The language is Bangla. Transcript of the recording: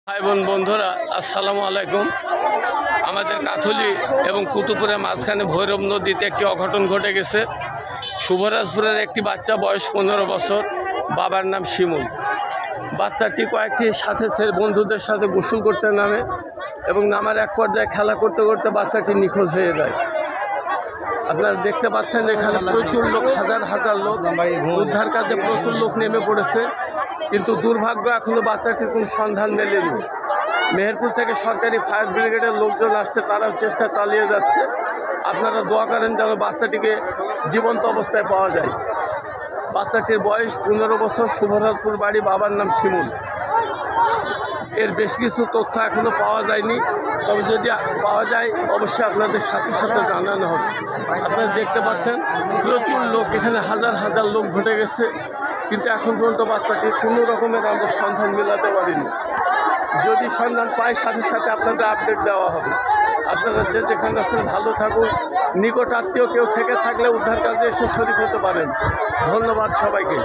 ভাই বোন বন্ধুরা আসসালামু আলাইকুম। আমাদের কাথলি এবং কুতুবপুরের মাঝখানে ভৈরব নদীতে একটি অঘটন ঘটে গেছে। শুভরাজপুরের একটি বাচ্চা, বয়স 15 বছর, বাবার নাম শিমুল। বাচ্চাটি কয়েকটি সাথে বন্ধুদের সাথে গোসল করতে নামে এবং নামার এক পর্যায়ে খেলা করতে করতে বাচ্চাটি নিখোঁজ হয়ে যায়। আপনারা দেখতে পাচ্ছেন এখানে প্রচুর লোক, হাজার হাজার লোক, উদ্ধার কাজে প্রচুর লোক নেমে পড়েছে, কিন্তু দুর্ভাগ্য এখনও বাচ্চাটির কোনো সন্ধান মেলেনি। মেহেরপুর থেকে সরকারি ফায়ার ব্রিগেডের লোকজন আসছে, তারাও চেষ্টা চালিয়ে যাচ্ছে। আপনারা দোয়া করেন যেন বাচ্চাটিকে জীবন্ত অবস্থায় পাওয়া যায়। বাচ্চাটির বয়স 15 বছর, শুভরাজপুর বাড়ি, বাবার নাম শিমুল। এর বেশ কিছু তথ্য এখনও পাওয়া যায়নি, তবে যদি পাওয়া যায় অবশ্যই আপনাদের সাথে সাথে জানানো হবে। আপনারা দেখতে পাচ্ছেন প্রচুর লোক, এখানে হাজার হাজার লোক ঘটে গেছে, কিন্তু এখন পর্যন্ত বাচ্চাটির কোনো রকমের আমরা সন্ধান মেলাতে পারিনি। যদি সন্ধান পাই সাথে সাথে আপনাদের আপডেট দেওয়া হবে। আপনারা যে যেখানে আছেন ভালো থাকুন। নিকট আত্মীয় কেউ থেকে থাকলে উদ্ধার কাজে এসে শরীক হতে পারেন। ধন্যবাদ সবাইকে।